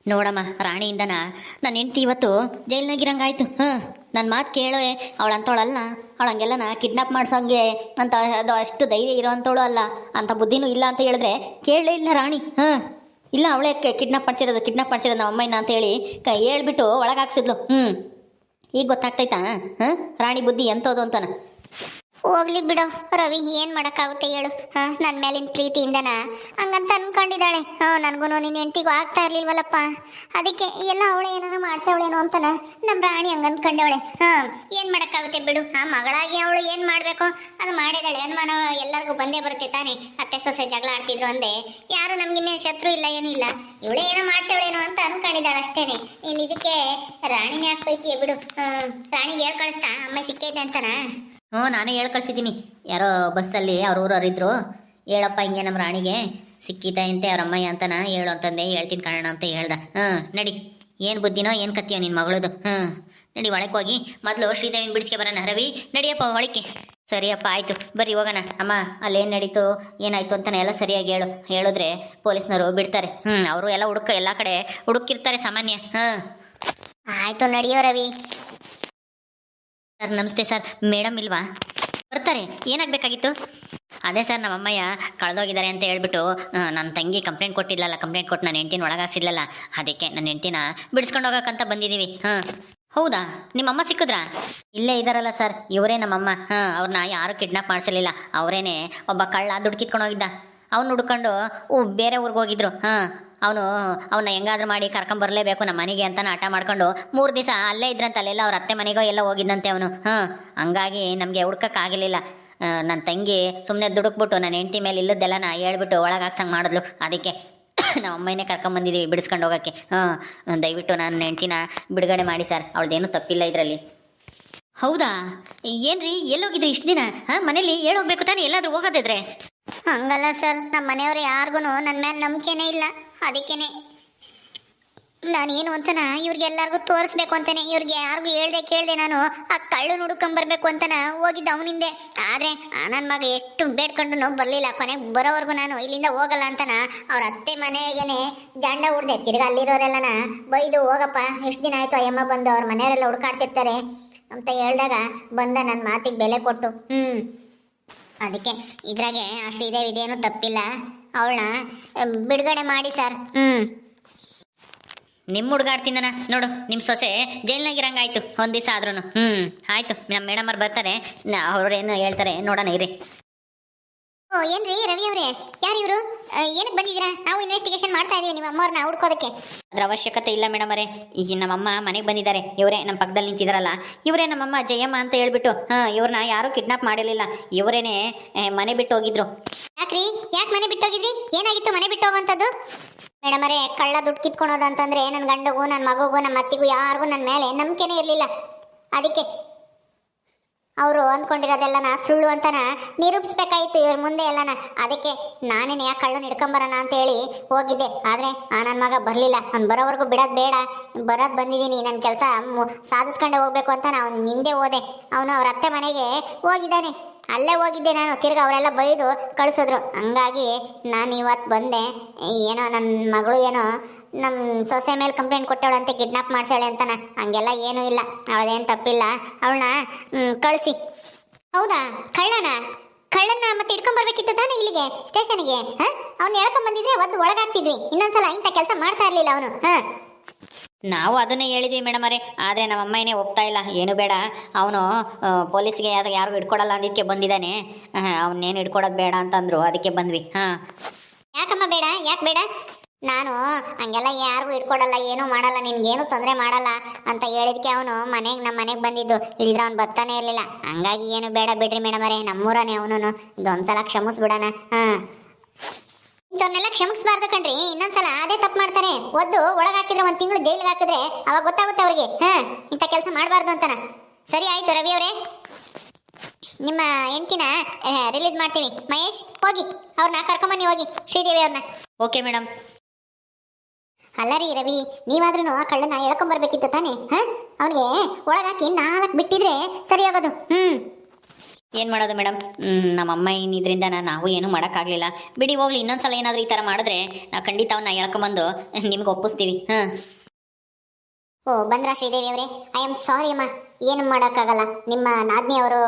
ನೋಡಮ್ಮ ರಾಣಿಯಿಂದನ ನನ್ನ ಹೆಂಡ್ತಿ ಇವತ್ತು ಜೈಲ್ನಾಗಿರಂಗಾಯ್ತು. ನನ್ನ ಮಾತು ಕೇಳೋ ಅವಳು ಅಂಥವಳಲ್ಲ. ಅವಳು ಹಂಗೆಲ್ಲನ ಕಿಡ್ನಾಪ್ ಮಾಡ್ಸೋಂಗೆ ಅಂತ ಅದು ಅಷ್ಟು ಧೈರ್ಯ ಇರೋ ಅಂಥವಳು ಅಲ್ಲ, ಅಂಥ ಬುದ್ಧಿನೂ ಇಲ್ಲ ಅಂತ ಹೇಳಿದ್ರೆ ಕೇಳಲೇ ಇಲ್ಲ ರಾಣಿ. ಇಲ್ಲ ಅವಳೇ ಕಿಡ್ನಾಪ್ ಮಾಡ್ಸಿರೋದು ನಮ್ಮ ಅಮ್ಮಯ್ಯನ ಅಂತ ಹೇಳಿ ಹೇಳ್ಬಿಟ್ಟು ಒಳಗಾಕ್ಸಿದ್ಲು. ಈಗ ಗೊತ್ತಾಗ್ತೈತಾ ರಾಣಿ ಬುದ್ಧಿ ಎಂಥದ್ದು ಅಂತಾನ. ಹೋಗ್ಲಿ ಬಿಡೋ ರವಿ, ಏನು ಮಾಡೋಕ್ಕಾಗುತ್ತೆ ಹೇಳು. ನನ್ನ ಮೇಲಿನ ಪ್ರೀತಿಯಿಂದನ ಹಂಗಂತ ಅನ್ಕೊಂಡಿದ್ದಾಳೆ. ನನಗೂ ನಿನ್ನ ಹೆಂಡತಿಗೂ ಆಗ್ತಾ ಇರ್ಲಿಲ್ವಲ್ಲಪ್ಪ, ಅದಕ್ಕೆ ಎಲ್ಲ ಅವಳೆ ಏನಾರ ಮಾಡ್ಸವಳೇನೋ ಅಂತಾನ ನಮ್ಮ ರಾಣಿ ಹಂಗೆ ಅಂದ್ಕೊಂಡವಳೆ. ಏನು ಮಾಡೋಕ್ಕಾಗುತ್ತೆ ಬಿಡು. ಮಗಳಾಗಿ ಅವಳು ಏನು ಮಾಡಬೇಕೋ ಅದು ಮಾಡಿದಾಳೆ. ಅನುಮಾನ ಎಲ್ಲರಿಗೂ ಬಂದೇ ಬರುತ್ತೆ ತಾನೇ. ಅತ್ತೆ ಸೊಸೆ ಜಗಳ ಆಡ್ತಿದ್ರು ಅಂದೆ, ಯಾರು ನಮ್ಗಿನ್ನೇನು ಶತ್ರು ಇಲ್ಲ, ಏನೂ ಇಲ್ಲ. ಇವಳೇ ಏನೋ ಮಾಡ್ಸವಳೇನೋ ಅಂತ ಅನ್ಕೊಂಡಿದ್ದಾಳೆ ಅಷ್ಟೇನೆ. ಇನ್ನು ಇದಕ್ಕೆ ರಾಣಿನೇ ಹಾಕ್ತೈತಿಯೇ ಬಿಡು. ರಾಣಿಗೆ ಹೇಳ್ ಕಳಿಸ್ತಾ ಅಮ್ಮ ಸಿಕ್ಕೈತೆ ಅಂತಾನ. ನಾನೇ ಹೇಳಿ ಕಳ್ಸಿದ್ದೀನಿ. ಯಾರೋ ಬಸ್ಸಲ್ಲಿ ಅವ್ರ ಊರವರಿದ್ರು, ಹೇಳಪ್ಪ ಹಿಂಗೆ ನಮ್ಮ ರಾಣಿಗೆ ಸಿಕ್ಕಿತಂತೆ ಅವ್ರ ಅಮ್ಮಯ್ಯ ಅಂತಾನ ಹೇಳು ಅಂತಂದೆ. ಹೇಳ್ತೀನಿ ಕಾರಣ ಅಂತ ಹೇಳ್ದ. ನಡಿ, ಏನು ಬುದ್ಧಿನೋ ಏನು ಕತ್ತಿಯೋ ನಿನ್ನ ಮಗಳದು. ನಡಿ ಒಳಕ್ಕೆ ಹೋಗಿ ಮೊದಲು ಶ್ರೀದೇವಿನ ಬಿಡಿಸ್ಕೆ ಬರೋಣ. ರವಿ ನಡಿಯಪ್ಪ ಒಳಕ್ಕೆ. ಸರಿಯಪ್ಪ ಆಯಿತು, ಬರ್ರಿ ಹೋಗೋಣ. ಅಮ್ಮ ಅಲ್ಲೇನು ನಡೀತು ಏನಾಯ್ತು ಅಂತಾನೆ ಎಲ್ಲ ಸರಿಯಾಗಿ ಹೇಳಿದ್ರೆ ಪೊಲೀಸ್ನವರು ಬಿಡ್ತಾರೆ. ಅವರು ಎಲ್ಲ ಎಲ್ಲ ಕಡೆ ಹುಡುಕಿರ್ತಾರೆ ಸಾಮಾನ್ಯ. ಆಯಿತು ನಡಿಯೋ ರವಿ. ಸರ್ ನಮಸ್ತೆ ಸರ್. ಮೇಡಮ್ ಇಲ್ವಾ? ಬರ್ತಾರೆ. ಏನಾಗಬೇಕಾಗಿತ್ತು? ಅದೇ ಸರ್ ನಮ್ಮ ಅಮ್ಮಯ್ಯ ಕಳೆದೋಗಿದ್ದಾರೆ ಅಂತ ಹೇಳ್ಬಿಟ್ಟು ನನ್ನ ತಂಗಿ ಕಂಪ್ಲೇಂಟ್ ಕೊಟ್ಟಿಲ್ಲಲ್ಲ, ಕಂಪ್ಲೇಂಟ್ ಕೊಟ್ಟು ನನ್ನ ಹೆಂಡ್ತಿನ ಒಳಗಾಸಿದ್ಲಲ್ಲ, ಅದಕ್ಕೆ ನನ್ನ ಹೆಂಡ್ತಿನ ಬಿಡಿಸ್ಕೊಂಡು ಹೋಗೋಕ್ಕಂತ ಬಂದಿದ್ದೀವಿ. ಹೌದಾ? ನಿಮ್ಮಮ್ಮ ಸಿಕ್ಕಿದ್ರಾ? ಇಲ್ಲೇ ಇದ್ದಾರಲ್ಲ ಸರ್, ಇವರೇ ನಮ್ಮಮ್ಮ. ಅವ್ರನ್ನ ಯಾರು ಕಿಡ್ನಾಪ್ ಮಾಡಿಸಲಿಲ್ಲ, ಅವರೇನೆ ಒಬ್ಬ ಕಳ್ಳ ದುಡ್ಡು ಕಿತ್ಕೊಂಡು ಹೋಗಿದ್ದ. ಅವ್ನು ಹುಡ್ಕೊಂಡು ಬೇರೆ ಊರಿಗೆ ಹೋಗಿದ್ರು. ಅವನ್ನ ಹೆಂಗಾದ್ರೂ ಮಾಡಿ ಕರ್ಕೊಂಬರ್ಲೇಬೇಕು ನಮ್ಮ ಮನೆಗೆ ಅಂತ ಆಟ ಮಾಡ್ಕೊಂಡು 3 ದಿವಸ ಅಲ್ಲೇ ಇದ್ರಂತ. ಅಲ್ಲೆಲ್ಲ ಅವ್ರ ಅತ್ತೆ ಮನೆಗೋ ಎಲ್ಲ ಹೋಗಿದ್ದಂತೆ ಅವನು. ಹಂಗಾಗಿ ನಮಗೆ ಹುಡ್ಕಕ್ಕಾಗಲಿಲ್ಲ. ನನ್ನ ತಂಗಿ ಸುಮ್ಮನೆ ದುಡುಕ್ಬಿಟ್ಟು ನನ್ನ ಹೆಂಡ್ತಿ ಮೇಲೆ ಇಲ್ಲದ್ದೆಲ್ಲ ಹೇಳ್ಬಿಟ್ಟು ಒಳಗೆ ಹಾಕ್ಸಂಗೆ ಮಾಡಿದ್ಲು. ಅದಕ್ಕೆ ನಮ್ಮ ಅಮ್ಮನೇ ಕರ್ಕೊಂಬಂದಿದ್ದೀವಿ ಬಿಡಿಸ್ಕೊಂಡು ಹೋಗೋಕ್ಕೆ. ದಯವಿಟ್ಟು ನನ್ನ ಹೆಂಡ್ತಿನ ಬಿಡುಗಡೆ ಮಾಡಿ ಸರ್, ಅವಳದೇನು ತಪ್ಪಿಲ್ಲ ಇದರಲ್ಲಿ. ಹೌದಾ? ಏನ್ರಿ ಎಲ್ಲೋಗಿದ್ರಿ ಇಷ್ಟು ದಿನ? ಮನೇಲಿ ಹೇಳೋಗ್ಬೇಕು ತಾನೇ ಎಲ್ಲಾದ್ರೂ ಹೋಗೋದಿದ್ರೆ. ಹಂಗಲ್ಲ ಸರ್, ನಮ್ಮ ಮನೆಯವರು ಯಾರಿಗೂ ನನ್ನ ಮೇಲೆ ನಂಬಿಕೆನೇ ಇಲ್ಲ. ಅದಕ್ಕೇನೆ ನಾನೇನು ಅಂತನ ಇವ್ರಿಗೆಲ್ಲರಿಗೂ ತೋರಿಸ್ಬೇಕು ಅಂತಾನೆ, ಇವ್ರಿಗೆ ಯಾರಿಗೂ ಹೇಳ್ದೆ ಕೇಳ್ದೆ ನಾನು ಆ ಕಳ್ಳು ಹುಡುಕೊಂಬರ್ಬೇಕು ಅಂತನ ಹೋಗಿದ್ದ ಅವನಿಂದೆ. ಆದರೆ ನನ್ನ ಮಗ ಎಷ್ಟು ಬೇಡ್ಕೊಂಡು ಬರಲಿಲ್ಲ. ಕೊನೆಗೆ ಬರೋವರೆಗೂ ನಾನು ಇಲ್ಲಿಂದ ಹೋಗಲ್ಲ ಅಂತನ ಅವ್ರ ಅತ್ತೆ ಮನೆಗೇನೆ ಜಾಂಡ ಹುಡ್ದೆ. ತಿರ್ಗಿ ಅಲ್ಲಿರೋರೆಲ್ಲನ ಬೈದು ಹೋಗಪ್ಪ, ಎಷ್ಟು ದಿನ ಆಯಿತು ಅಯ್ಯಮ್ಮ ಬಂದು ಅವ್ರ ಮನೆಯವರೆಲ್ಲ ಹುಡುಕಾಡ್ತಿರ್ತಾರೆ ಅಂತ ಹೇಳಿದಾಗ ಬಂದ ನನ್ನ ಮಾತಿಗೆ ಬೆಲೆ ಕೊಟ್ಟು. ಅದಕ್ಕೆ ಇದ್ರಾಗೆ ಆ ಶ್ರೀದೇವಿ ಇದೇನು ತಪ್ಪಿಲ್ಲ, ಅವಳನ್ನ ಬಿಡುಗಡೆ ಮಾಡಿ ಸರ್. ನಿಮ್ಮ ಹುಡುಗಾಡ್ತಿಂದನ ನೋಡು, ನಿಮ್ಮ ಸೊಸೆ ಜೈಲ್ನಾಗಿರಂಗಾಯ್ತು ಒಂದು ದಿವಸ ಆದ್ರೂ. ಆಯಿತು, ನಮ್ಮ ಮೇಡಮ್ ಅವ್ರು ಬರ್ತಾರೆ, ಅವ್ರೇನು ಹೇಳ್ತಾರೆ ನೋಡೋಣ ಇರಿ. ಓ ಏನ್ರಿ ರವಿ ಅವರೇ, ಯಾರು ಇವರು? ಏನಕ್ಕೆ ಬಂದಿದ್ದೀರಾ? ನಾವು ಇನ್ವೆಸ್ಟಿಗೇಷನ್ ಮಾಡ್ತಾ ಇದೀವಿ ನಿಮ್ಮ ಅಮ್ಮವ್ರನ್ನ ಹುಡ್ಕೋದಕ್ಕೆ. ಅದ್ರ ಅವಶ್ಯಕತೆ ಇಲ್ಲ ಮೇಡಮ್ ಅವರೇ, ಈಗ ನಮ್ಮಮ್ಮ ಮನೆಗೆ ಬಂದಿದ್ದಾರೆ. ಇವರೇ ನಮ್ಮ ಪಕ್ಕದಲ್ಲಿ ನಿಂತಿದ್ದಾರಲ್ಲ, ಇವರೇ ನಮ್ಮಮ್ಮ ಜಯಮ್ಮ ಅಂತ ಹೇಳ್ಬಿಟ್ಟು. ಇವ್ರನ್ನ ಯಾರೂ ಕಿಡ್ನಾಪ್ ಮಾಡಿರಲಿಲ್ಲ, ಇವರೇನೆ ಮನೆ ಬಿಟ್ಟು ಹೋಗಿದ್ರು. ಯಾಕ್ರಿ, ಯಾಕೆ ಮನೆ ಬಿಟ್ಟು ಹೋಗಿದ್ರಿ? ಏನಾಗಿತ್ತು ಮನೆ ಬಿಟ್ಟು ಹೋಗುವಂಥದ್ದು? ಮೇಡಮ್ ಅವರೇ, ಕಳ್ಳ ದುಡ್ಡು ಕಿತ್ಕೊಳೋದು ಅಂತಂದ್ರೆ ನನ್ನ ಗಂಡಗೂ ನನ್ನ ಮಗುಗೂ ನಮ್ಮ ಅತ್ತಿಗೂ ಯಾರಿಗೂ ನನ್ನ ಮೇಲೆ ನಂಬಿಕೆನೇ ಇರಲಿಲ್ಲ. ಅದಕ್ಕೆ ಅವರು ಅಂದ್ಕೊಂಡಿರೋದೆಲ್ಲನ ಸುಳ್ಳು ಅಂತನ ನಿರೂಪಿಸ್ಬೇಕಾಯಿತು ಇವ್ರ ಮುಂದೆ ಎಲ್ಲನ. ಅದಕ್ಕೆ ನಾನೇನು ಯಾಕೆ ಕಳ್ಳನ ಹಿಡ್ಕೊಂಬರೋಣ ಅಂತೇಳಿ ಹೋಗಿದ್ದೆ. ಆದರೆ ನನ್ನ ಮಗ ಬರಲಿಲ್ಲ. ಅವ್ನು ಬರೋವರೆಗೂ ಬಿಡೋದು ಬೇಡ, ಬರೋದು ಬಂದಿದ್ದೀನಿ, ನನ್ನ ಕೆಲಸ ಸಾಧಿಸ್ಕೊಂಡೆ ಹೋಗ್ಬೇಕು ಅಂತ ನಾವು ನಿಂದೆ ಹೋದೆ. ಅವನು ಅವ್ರ ಅತ್ತೆ ಮನೆಗೆ ಹೋಗಿದ್ದಾನೆ, ಅಲ್ಲೇ ಹೋಗಿದ್ದೆ ನಾನು. ತಿರ್ಗಿ ಅವರೆಲ್ಲ ಬೈದು ಕಳಿಸಿದ್ರು. ಹಂಗಾಗಿ ನಾನು ಇವತ್ತು ಬಂದೆ. ಏನೋ ನನ್ನ ಮಗಳು ಏನೋ ನಮ್ಮ ಸೊಸೆ ಮೇಲೆ ಕಂಪ್ಲೇಂಟ್ ಕೊಟ್ಟವಳಂತೆ, ಕಿಡ್ನಾಪ್ ಮಾಡ್ಸಾಳೆ ಅಂತಾನ. ಹಂಗೆಲ್ಲ ಏನೂ ಇಲ್ಲ, ಅವಳದೇನು ತಪ್ಪಿಲ್ಲ. ಅವಳನ್ನ ಕಳಿಸಿ. ಹೌದಾ? ಕಳ್ಳನ್ನ ಮತ್ತೆ ಹಿಡ್ಕೊಂಬರ್ಬೇಕಿತ್ತು ತಾನೇ ಇಲ್ಲಿಗೆ ಸ್ಟೇಷನ್ಗೆ. ಅವ್ನು ಹೇಳ್ಕೊಂಬಂದಿದ್ರೆ ಒಂದು ಒಳಗಾಗ್ತಿದ್ವಿ. ಇನ್ನೊಂದ್ಸಲ ಇಂಥ ಕೆಲಸ ಮಾಡ್ತಾ ಇರಲಿಲ್ಲ ಅವನು. ನಾವು ಅದನ್ನೇ ಹೇಳಿದ್ವಿ ಮೇಡಮ್ ಅವರೇ, ಆದರೆ ನಮ್ಮ ಅಮ್ಮನೇ ಒಪ್ತಾ ಇಲ್ಲ. ಏನು ಬೇಡ, ಅವನು ಪೊಲೀಸ್ಗೆ ಯಾರಿಗೂ ಹಿಡ್ಕೊಡಲ್ಲ ಅದಕ್ಕೆ ಬಂದಿದ್ದಾನೆ, ಅವನ್ನೇನು ಹಿಡ್ಕೊಡೋದು ಬೇಡ ಅಂತಂದ್ರು, ಅದಕ್ಕೆ ಬಂದ್ವಿ. ಯಾಕಮ್ಮ ಬೇಡ? ಯಾಕೆ ಬೇಡ? ನಾನು ಹಂಗೆಲ್ಲ ಯಾರಿಗೂ ಇಟ್ಕೊಡಲ್ಲ, ಏನೂ ಮಾಡಲ್ಲ, ನಿನ್ಗೇನು ತೊಂದರೆ ಮಾಡಲ್ಲ ಅಂತ ಹೇಳಿದ್ಕೆ ಅವನು ನಮ್ಮ ಮನೆಗೆ ಬಂದಿದ್ದು. ಇಲ್ಲಿದ್ರೆ ಅವ್ನು ಬರ್ತಾನೆ ಇರಲಿಲ್ಲ. ಹಂಗಾಗಿ ಏನು ಬೇಡ ಬಿಡ್ರಿ ಮೇಡಮ್ ಅವರೇ, ನಮ್ಮೂರನೇ ಅವನು. ಇದೊಂದ್ಸಲ ಕ್ಷಮಿಸ್ಬಿಡೋಣ. ಇಂಥವ್ರನ್ನೆಲ್ಲ ಕ್ಷಮಿಸ್ಬಾರ್ದು ಕಣ್ರಿ. ಇನ್ನೊಂದ್ಸಲ ಅದೇ ತಪ್ಪು ಮಾಡ್ತಾನೆ. ಒದ್ದು ಒಳಗಾಕಿದ್ರೆ 1 ತಿಂಗಳು ಜೈಲಿಗೆ ಹಾಕಿದ್ರೆ ಅವಾಗ ಗೊತ್ತಾಗುತ್ತೆ ಅವ್ರಿಗೆ ಇಂಥ ಕೆಲಸ ಮಾಡಬಾರ್ದು ಅಂತಾನ. ಸರಿ ಆಯ್ತು ರವಿ ಅವರೇ, ನಿಮ್ಮ ಹೆಂಡ್ತಿನ ರಿಲೀಸ್ ಮಾಡ್ತೀವಿ. ಮಹೇಶ್ ಹೋಗಿ ಅವ್ರನ್ನ ಕರ್ಕೊಂಬನ್ನಿ, ಹೋಗಿ ಶ್ರೀದೇವಿ ಅವ್ರನ್ನ. Okay madam. ಅಲ್ಲ ರೀ ರವಿ, ನೀವಾದ್ರೂ ಆ ಕಳ್ಳನ ಹೇಳ್ಕೊಂಬರ್ಬೇಕಿತ್ತು ತಾನೇ. ಅವನಿಗೆ ಒಳಗಾಕಿ 4 ಬಿಟ್ಟಿದ್ರೆ ಸರಿ ಹೋಗೋದು. ಏನು ಮಾಡೋದು ಮೇಡಮ್, ನಮ್ಮಮ್ಮ ಇದರಿಂದ ನಾವು ಏನೂ ಮಾಡೋಕ್ಕಾಗಲಿಲ್ಲ. ಬಿಡಿ ಹೋಗ್ಲಿ, ಇನ್ನೊಂದ್ಸಲ ಏನಾದರೂ ಈ ಥರ ಮಾಡಿದ್ರೆ ನಾವು ಖಂಡಿತ ಅವನ್ನ ಎಳ್ಕೊಂಬಂದು ನಿಮ್ಗೆ ಒಪ್ಪಿಸ್ತೀವಿ. ಓ ಬಂದ್ರಾ ಶ್ರೀದೇವಿ ಅವರೇ, ಐ ಆಮ್ ಸಾರಿ ಅಮ್ಮ. ಏನು ಮಾಡೋಕ್ಕಾಗಲ್ಲ, ನಿಮ್ಮ ನಾದ್ನಿಯವರು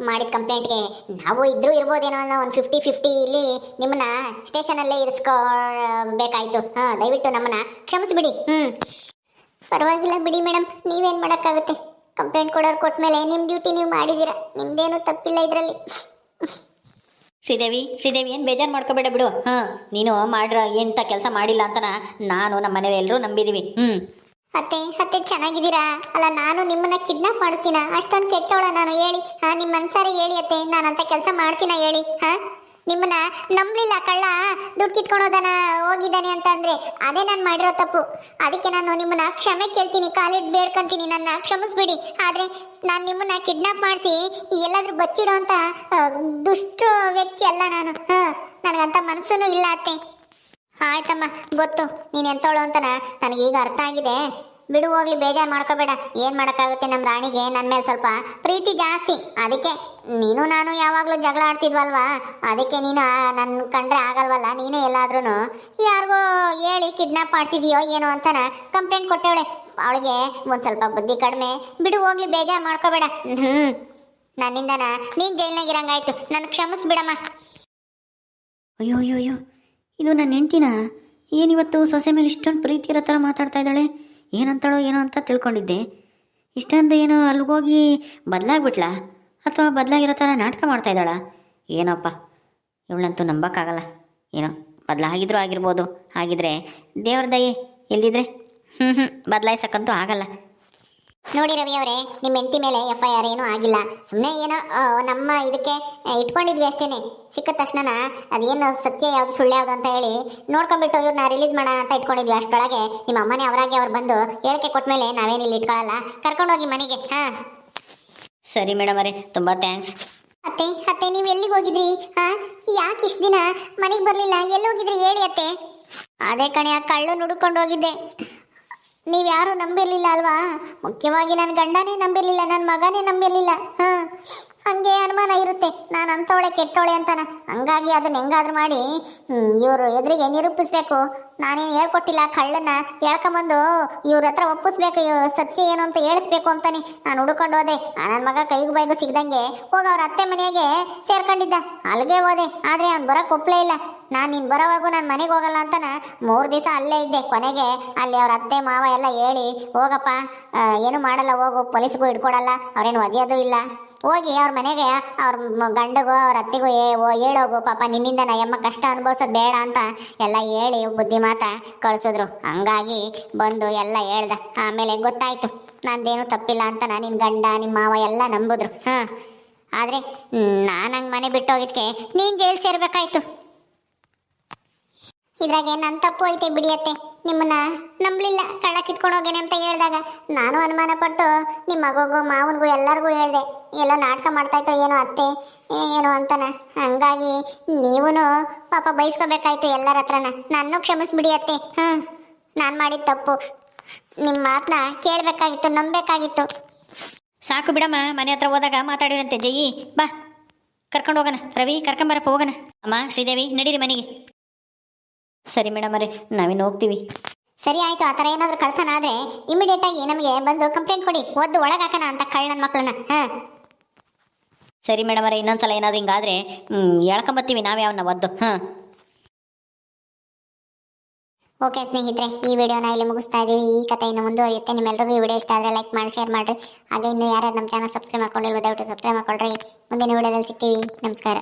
ಮಾಡಿದ ಕಂಪ್ಲೇಂಟ್ಗೆ ನಾವು ಇದ್ರೂ ಇರ್ಬೋದೇನೋ ಅನ್ನೋ ಒಂದು 50-50 ಇಲ್ಲಿ ನಿಮ್ಮನ್ನ ಸ್ಟೇಷನಲ್ಲೇ ಇರಿಸ್ಕೊಬೇಕಾಯ್ತು. ದಯವಿಟ್ಟು ನಮ್ಮನ್ನ ಕ್ಷಮಿಸ್ಬಿಡಿ. ಪರವಾಗಿಲ್ಲ ಬಿಡಿ ಮೇಡಮ್, ನೀವೇನು ಮಾಡೋಕ್ಕಾಗುತ್ತೆ. ಕಂಪ್ಲೇಂಟ್ ಕೊಡೋರು ಕೊಟ್ಟ ಮೇಲೆ ನಿಮ್ಮ ಡ್ಯೂಟಿ ನೀವು ಮಾಡಿದ್ದೀರಾ, ನಿಮ್ದೇನು ತಪ್ಪಿಲ್ಲ ಇದರಲ್ಲಿ. ಶ್ರೀದೇವಿ ಏನು ಬೇಜಾರು ಮಾಡ್ಕೋಬೇಡ ಬಿಡು. ನೀನು ಮಾಡ್ರ ಎಂಥ ಕೆಲಸ ಮಾಡಿಲ್ಲ ಅಂತನ ನಾನು ನಮ್ಮ ಮನೇಲಿ ಎಲ್ಲರೂ ನಂಬಿದ್ದೀವಿ. ಅತ್ತೆ ಚೆನ್ನಾಗಿದ್ದೀರಾ? ಅಲ್ಲ, ನಾನು ನಿಮ್ಮನ್ನ ಕಿಡ್ನಾಪ್ ಮಾಡಿಸ್ತೀನ? ಅಷ್ಟೊಂದು ಕೆಟ್ಟವಳ ನಾನು? ಹೇಳಿ, ನಿಮ್ಮ ಮನ್ಸಾರೆ ಹೇಳಿ ಅತ್ತೆ, ನಾನಂತ ಕೆಲಸ ಮಾಡ್ತೀನ ಹೇಳಿ? ನಿಮ್ಮನ್ನ ನಂಬಲಿಲ್ಲ, ಕಳ್ಳ ದುಡ್ಡು ಕಿತ್ಕೊಳೋದನ್ನ ಹೋಗಿದ್ದಾನೆ ಅಂತ ಅಂದ್ರೆ ಅದೇ ನಾನು ಮಾಡಿರೋ ತಪ್ಪು. ಅದಕ್ಕೆ ನಾನು ನಿಮ್ಮನ್ನ ಕ್ಷಮೆ ಕೇಳ್ತೀನಿ, ಕಾಲಿಟ್ಟು ಬೇಡ್ಕೊಂತೀನಿ, ನನ್ನ ಕ್ಷಮಿಸ್ಬಿಡಿ. ಆದ್ರೆ ನಾನು ನಿಮ್ಮನ್ನ ಕಿಡ್ನಾಪ್ ಮಾಡಿಸಿ ಎಲ್ಲಾದ್ರೂ ಬಚ್ಚಿಡೋ ಅಂತ ದುಷ್ಟ ವ್ಯಕ್ತಿ ಅಲ್ಲ ನಾನು. ನನಗಂತ ಮನಸ್ಸೂ ಇಲ್ಲ ಅತ್ತೆ. ಆಯ್ತಮ್ಮ, ಗೊತ್ತು ನೀನು ಎಂತವಳು ಅಂತ ನನಗೀಗ ಅರ್ಥ ಆಗಿದೆ. ಬಿಡು ಹೋಗ್ಲಿ, ಬೇಜಾರು ಮಾಡ್ಕೋಬೇಡ. ಏನು ಮಾಡೋಕ್ಕಾಗುತ್ತೆ, ನಮ್ಮ ರಾಣಿಗೆ ನನ್ನ ಮೇಲೆ ಸ್ವಲ್ಪ ಪ್ರೀತಿ ಜಾಸ್ತಿ. ಅದಕ್ಕೆ ನೀನು ನಾನು ಯಾವಾಗಲೂ ಜಗಳ ಆಡ್ತಿದ್ವಲ್ವಾ, ಅದಕ್ಕೆ ನೀನು ನನ್ನ ಕಂಡ್ರೆ ಆಗಲ್ವಲ್ಲ, ನೀನೇ ಎಲ್ಲಾದ್ರೂ ಯಾರಿಗೋ ಹೇಳಿ ಕಿಡ್ನಾಪ್ ಮಾಡಿಸಿದೀಯೋ ಏನೋ ಅಂತನ ಕಂಪ್ಲೇಂಟ್ ಕೊಟ್ಟವಳೆ. ಅವಳಿಗೆ ಒಂದು ಸ್ವಲ್ಪ ಬುದ್ಧಿ ಕಡಿಮೆ. ಬಿಡು ಹೋಗ್ಲಿ, ಬೇಜಾರು ಮಾಡ್ಕೋಬೇಡ. ನನ್ನಿಂದನ ನೀನು ಜೈಲ್ನಾಗಿರಂಗಾಯ್ತು, ನನ್ನ ಕ್ಷಮಿಸ್ಬಿಡಮ್ಮ. ಅಯ್ಯೋ, ಇದು ನನ್ನ ಹೆಂಡ್ತಿನ? ಏನಿವತ್ತು ಸೊಸೆ ಮೇಲೆ ಇಷ್ಟೊಂದು ಪ್ರೀತಿ ಇರೋ ಥರ ಮಾತಾಡ್ತಾ ಇದ್ದಾಳೆ. ಏನಂತಾಳೋ ಏನೋ ಅಂತ ತಿಳ್ಕೊಂಡಿದ್ದೆ. ಇಷ್ಟೊಂದು ಏನೋ ಅಲ್ಲಿಗೋಗಿ ಬದಲಾಗ್ಬಿಟ್ಲಾ, ಅಥವಾ ಬದಲಾಗಿರೋ ಥರ ನಾಟಕ ಮಾಡ್ತಾ ಇದ್ದಾಳ? ಏನೋಪ್ಪ, ಇವಳಂತೂ ನಂಬೋಕ್ಕಾಗಲ್ಲ. ಏನೋ ಬದಲಾಗಿದ್ರೂ ಆಗಿರ್ಬೋದು. ಹಾಗಿದ್ರೆ ದೇವ್ರ ದಯೆ ಎಲ್ಲಿದ್ರೆ ಬದಲಾಯಿಸಕ್ಕಂತೂ ಆಗಲ್ಲ. ನೋಡಿ ರವಿ ಅವರೇ, ನಿಮ್ಮ ಹೆಂಡತಿ ಮೇಲೆ FIR ಏನೂ ಆಗಿಲ್ಲ. ಸುಮ್ಮನೆ ಏನೋ ನಮ್ಮ ಇದಕ್ಕೆ ಇಟ್ಕೊಂಡಿದ್ವಿ ಅಷ್ಟೇನೆ. ಸಿಕ್ಕ ತಕ್ಷಣ ಅದೇನು ಸತ್ಯ ಯಾವುದು ಸುಳ್ಳು ಯಾವುದು ಅಂತ ಹೇಳಿ ನೋಡ್ಕೊಂಡ್ಬಿಟ್ಟು ಇವ್ರನ್ನ ರಿಲೀಸ್ ಮಾಡೋಣ ಅಂತ ಇಟ್ಕೊಂಡಿದ್ವಿ. ಅಷ್ಟರೊಳಗೆ ನಿಮ್ಮ ಅಮ್ಮನೇ ಅವರಾಗೆ ಅವ್ರು ಬಂದು ಹೇಳಿಕೆ ಕೊಟ್ಟ ಮೇಲೆ ನಾವೇನಿಲ್ಲಿ ಇಟ್ಕೊಳ್ಳಲ್ಲ, ಕರ್ಕೊಂಡೋಗಿ ಮನೆಗೆ. ಸರಿ ಮೇಡಮ್ ಅವರೇ, ತುಂಬ ಥ್ಯಾಂಕ್ಸ್. ಅತ್ತೆ ನೀವು ಎಲ್ಲಿಗೆ ಹೋಗಿದ್ರಿ? ಯಾಕೆ ಇಷ್ಟು ದಿನ ಮನೆಗೆ ಬರಲಿಲ್ಲ? ಎಲ್ಲಿ ಹೋಗಿದ್ರಿ ಹೇಳಿ ಅತ್ತೆ. ಅದೇ ಕಣೆ, ಆ ಕಳ್ಳು ನುಡ್ಕೊಂಡು ಹೋಗಿದ್ದೆ. ನೀವ್ಯಾರು ನಂಬಿರ್ಲಿಲ್ಲ ಅಲ್ವಾ? ಮುಖ್ಯವಾಗಿ ನನ್ನ ಗಂಡನೇ ನಂಬಿರ್ಲಿಲ್ಲ, ನನ್ನ ಮಗನೇ ನಂಬಿರ್ಲಿಲ್ಲ. ಹಂಗೆ ಅನುಮಾನ ಇರುತ್ತೆ ನಾನು ಅಂಥವಳೆ ಕೆಟ್ಟವಳೆ ಅಂತಾನ. ಹಂಗಾಗಿ ಅದನ್ನ ಹೆಂಗಾದ್ರೂ ಮಾಡಿ ಇವರು ಎದುರಿಗೆ ನಿರೂಪಿಸ್ಬೇಕು. ನಾನೇನು ಹೇಳ್ಕೊಟ್ಟಿಲ್ಲ, ಕಳ್ಳನ್ನ ಹೇಳ್ಕೊಂಬಂದು ಇವ್ರ ಹತ್ರ ಒಪ್ಪಿಸ್ಬೇಕು, ಸತ್ಯ ಏನು ಅಂತ ಹೇಳಿಸ್ಬೇಕು ಅಂತಾನೆ ನಾನು ಹುಡ್ಕೊಂಡು ಹೋದೆ. ನನ್ನ ಮಗ ಕೈಗೂ ಬೈಗೂ ಸಿಗ್ದಂಗೆ ಹೋಗಿ ಅವ್ರ ಅತ್ತೆ ಮನೆಗೆ ಸೇರ್ಕೊಂಡಿದ್ದ. ಅಲ್ಲಿಗೆ ಹೋದೆ, ಆದರೆ ಅವ್ನು ಬರೋಕೆ ಒಪ್ಪಲೇ ಇಲ್ಲ. ನಾನು ನೀನು ಬರೋವರೆಗೂ ನಾನು ಮನೆಗೆ ಹೋಗಲ್ಲ ಅಂತಾನ 3 ದಿವಸ ಅಲ್ಲೇ ಇದ್ದೆ. ಕೊನೆಗೆ ಅಲ್ಲಿ ಅವ್ರ ಅತ್ತೆ ಮಾವ ಎಲ್ಲ ಹೇಳಿ, ಹೋಗಪ್ಪ ಏನು ಮಾಡಲ್ಲ, ಹೋಗು, ಪೊಲೀಸ್ಗೂ ಹಿಡ್ಕೊಡಲ್ಲ, ಅವ್ರೇನು ಒದೆಯೋದು ಇಲ್ಲ, ಹೋಗಿ ಅವ್ರ ಮನೆಗೆ ಅವ್ರ ಗಂಡಗೋ ಅವ್ರ ಅತ್ತೆಗೂ ಹೇಳೋಗು, ಪಾಪ ನಿನ್ನಿಂದ ನಯಮ್ಮ ಕಷ್ಟ ಅನುಭವಿಸೋದು ಬೇಡ ಅಂತ ಎಲ್ಲ ಹೇಳಿ ಬುದ್ಧಿ ಮಾತ ಕಳಿಸಿದ್ರು. ಹಂಗಾಗಿ ಬಂದು ಎಲ್ಲ ಹೇಳ್ದ. ಆಮೇಲೆ ಗೊತ್ತಾಯ್ತು ನಂದೇನು ತಪ್ಪಿಲ್ಲ ಅಂತ. ನಿನ್ನ ಗಂಡ ನಿಮ್ಮ ಮಾವ ಎಲ್ಲ ನಂಬಿದ್ರು. ಆದರೆ ನಾನು ಹಂಗೆ ಮನೆ ಬಿಟ್ಟು ಹೋಗಿದ್ಕೆ ನೀನು ಜೈಲು ಸೇರ್ಬೇಕಾಯ್ತು. ಇದ್ರಾಗೆ ನನ್ನ ತಪ್ಪು ಐತೆ ಬಿಡಿಯತ್ತೆ. ನಿಮ್ಮನ್ನ ನಂಬಲಿಲ್ಲ, ಕಳ್ಳ ಕಿತ್ಕೊಂಡು ಹೋಗೇನೆ ಅಂತ ಹೇಳಿದಾಗ ನಾನು ಅನುಮಾನ ಪಟ್ಟು ನಿಮ್ಮ ಮಗಗೂ ಮಾವನಿಗೂ ಎಲ್ಲರಿಗೂ ಹೇಳಿದೆ. ಎಲ್ಲ ನಾಟಕ ಮಾಡ್ತಾಯಿತ್ತು ಏನೋ ಅತ್ತೆ ಏನು ಅಂತನ. ಹಂಗಾಗಿ ನೀವೂ ಪಾಪ ಬಯಸ್ಕೋಬೇಕಾಯ್ತು ಎಲ್ಲರ ಹತ್ರನ. ನನ್ನೂ ಕ್ಷಮಿಸ್ಬಿಡಿ ಅತ್ತೆ. ನಾನು ಮಾಡಿದ ತಪ್ಪು. ನಿಮ್ಮ ಮಾತನ್ನ ಕೇಳಬೇಕಾಗಿತ್ತು, ನಂಬಬೇಕಾಗಿತ್ತು. ಸಾಕು ಬಿಡಮ್ಮ, ಮನೆ ಹತ್ರ ಹೋದಾಗ ಮಾತಾಡಿರಂತೆ. ಜಯಿ ಬಾ, ಕರ್ಕೊಂಡು ಹೋಗೋಣ. ರವಿ ಕರ್ಕೊಂಬರಪ್ಪ, ಹೋಗೋಣ. ಅಮ್ಮ ಶ್ರೀದೇವಿ ನಡೀರಿ ಮನೆಗೆ. ಸರಿ ಮೇಡಮ್ ಅವರೇ, ನಾವೇನು ಹೋಗ್ತೀವಿ. ಸರಿ ಆಯಿತು. ಆ ಥರ ಏನಾದರೂ ಕಳ್ತನ ಆದರೆ ಇಮಿಡಿಯೇಟಾಗಿ ನಮಗೆ ಬಂದು ಕಂಪ್ಲೇಂಟ್ ಕೊಡಿ, ಒದ್ದು ಒಳಗಾಕೋಣ ಅಂತ ಕಳ್ಳನ ಮಕ್ಕಳನ್ನ. ಸರಿ ಮೇಡಮ್ ಅವರೇ, ಇನ್ನೊಂದ್ಸಲ ಏನಾದರೂ ಹಿಂಗಾದರೆ ಹೇಳ್ಕೊಂಬತ್ತೀವಿ ನಾವೇ ಅವನ್ನ ಒದ್ದು. ಓಕೆ ಸ್ನೇಹಿತರೆ, ಈ ವಿಡಿಯೋನ ಇಲ್ಲಿ ಮುಗಿಸ್ತಾ ಇದ್ದೀವಿ. ಈ ಕಥೆ ಇನ್ನು ಮುಂದುವರಿಯುತ್ತೆ. ನಿಮ್ಮೆಲ್ಲರಿಗೂ ಈ ವಿಡಿಯೋ ಇಷ್ಟ ಆದರೆ ಲೈಕ್ ಮಾಡಿ, ಶೇರ್ ಮಾಡಿರಿ. ಹಾಗೆ ಇನ್ನೂ ಯಾರು ನಮ್ಮ ಚಾನಲ್ ಸಬ್ಸ್ಕ್ರೈಬ್ ಮಾಡ್ಕೊಂಡಿಲ್ಲ ದಯವಿಟ್ಟು ಸಬ್ಸ್ಕ್ರೈಬ್ ಮಾಡ್ಕೊಳ್ರಿ. ಮುಂದಿನ ವಿಡಿಯೋದಲ್ಲಿ ಸಿಗ್ತೀವಿ. ನಮಸ್ಕಾರ.